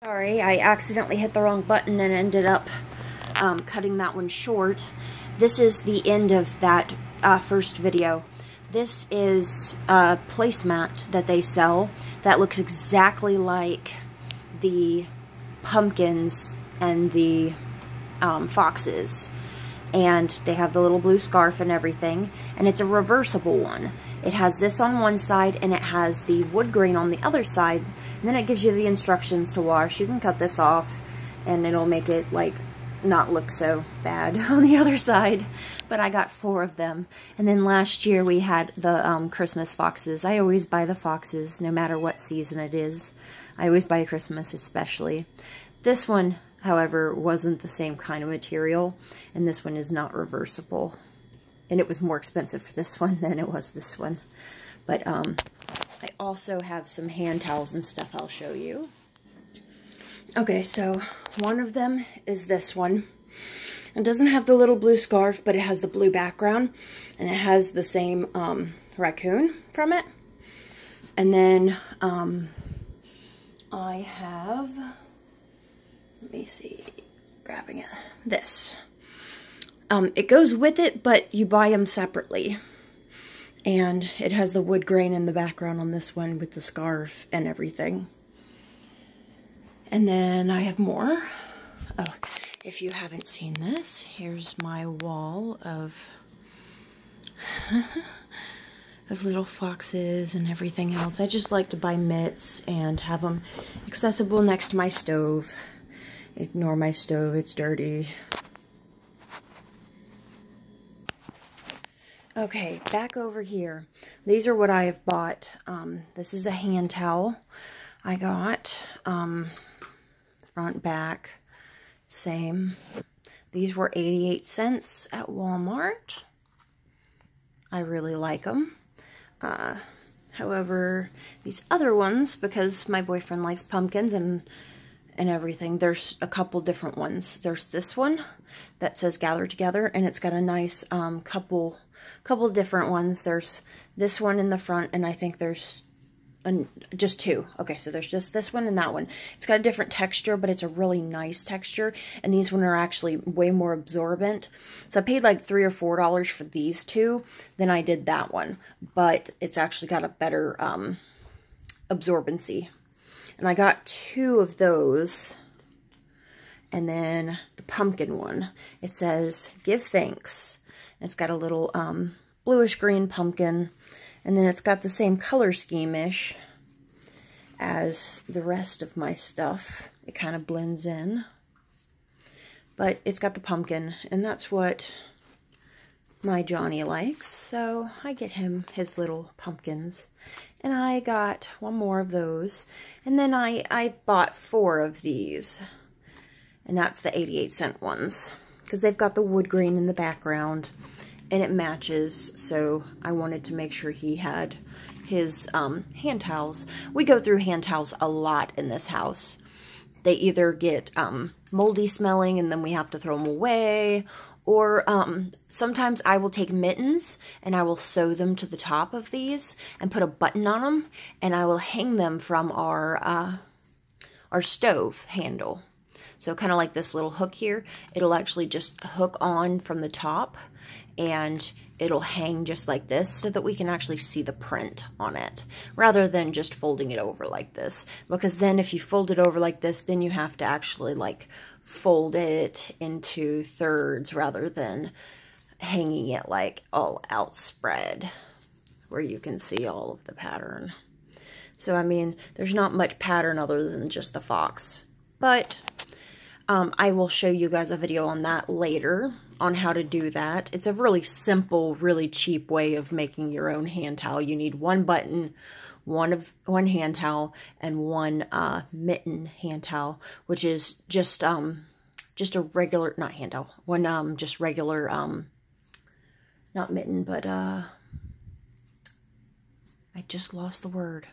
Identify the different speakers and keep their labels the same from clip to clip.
Speaker 1: Sorry, I accidentally hit the wrong button and ended up cutting that one short. This is the end of that first video. This is a placemat that they sell that looks exactly like the pumpkins and the foxes. And they have the little blue scarf and everything. And it's a reversible one. It has this on one side and it has the wood grain on the other side. And then it gives you the instructions to wash. You can cut this off and it'll make it like not look so bad on the other side. But I got 4 of them. And then last year we had the Christmas foxes. I always buy the foxes no matter what season it is. I always buy Christmas especially. This one, however, wasn't the same kind of material, and this one is not reversible. And it was more expensive for this one than it was this one. But I also have some hand towels and stuff I'll show you. Okay, so one of them is this one. It doesn't have the little blue scarf, but it has the blue background, and it has the same raccoon from it. And then I have... let me see, grabbing it, this. It goes with it, but you buy them separately. And it has the wood grain in the background on this one with the scarf and everything. And then I have more. Oh, if you haven't seen this, here's my wall of little foxes and everything else. I just like to buy mitts and have them accessible next to my stove. Ignore my stove, it's dirty. Okay, back over here. These are what I have bought. This is a hand towel I got. Front, back, same. These were 88 cents at Walmart. I really like them. However, these other ones, because my boyfriend likes pumpkins and everything, there's a couple different ones. There's this one that says Gather Together, and it's got a nice couple different ones. There's this one in the front, and I think there's just 2. Okay, so there's just this one and that one. It's got a different texture, but it's a really nice texture, and these one are actually way more absorbent. So I paid like $3 or $4 for these 2 than I did that one, but it's actually got a better absorbency. And I got 2 of those. And then the pumpkin one. It says, Give Thanks. And it's got a little bluish green pumpkin. And then it's got the same color scheme-ish as the rest of my stuff. It kind of blends in. But it's got the pumpkin. And that's what my Johnny likes. So I get him his little pumpkins. And I got 1 more of those. And then I bought 4 of these. And that's the 88-cent ones. Because they've got the wood grain in the background. And it matches. So I wanted to make sure he had his hand towels. We go through hand towels a lot in this house. They either get moldy smelling and then we have to throw them away. Or sometimes I will take mittens and I will sew them to the top of these and put a button on them, and I will hang them from our stove handle. So kind of like this little hook here, it'll actually just hook on from the top and it'll hang just like this so that we can actually see the print on it rather than just folding it over like this. Because then if you fold it over like this, then you have to actually like fold it into thirds rather than hanging it like all outspread where you can see all of the pattern. So, I mean, there's not much pattern other than just the fox. But I will show you guys a video on that later on how to do that. It's a really simple, really cheap way of making your own hand towel. You need 1 button, one hand towel, and 1 mitten hand towel, which is just a regular, not hand towel, one just regular, not mitten, but I just lost the word.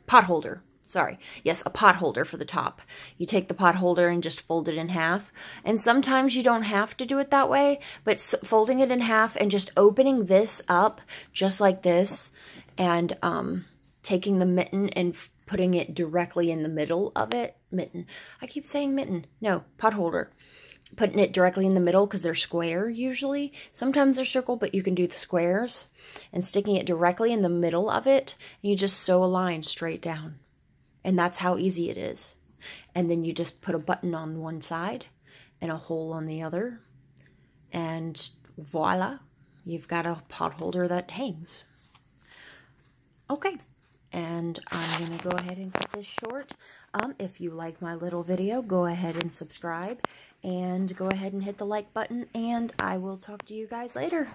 Speaker 1: Pot holder. Sorry. Yes, a pot holder for the top. You take the pot holder and just fold it in half. And sometimes you don't have to do it that way, but folding it in half and just opening this up just like this and taking the mitten and putting it directly in the middle of it. Mitten. I keep saying mitten. No, pot holder. Putting it directly in the middle because they're square usually. Sometimes they're circle, but you can do the squares. And sticking it directly in the middle of it, and you just sew a line straight down. And that's how easy it is. And then you just put a button on one side and a hole on the other. And voila, you've got a pot holder that hangs. Okay, and I'm going to go ahead and cut this short. If you like my little video, go ahead and subscribe. And go ahead and hit the like button. And I will talk to you guys later.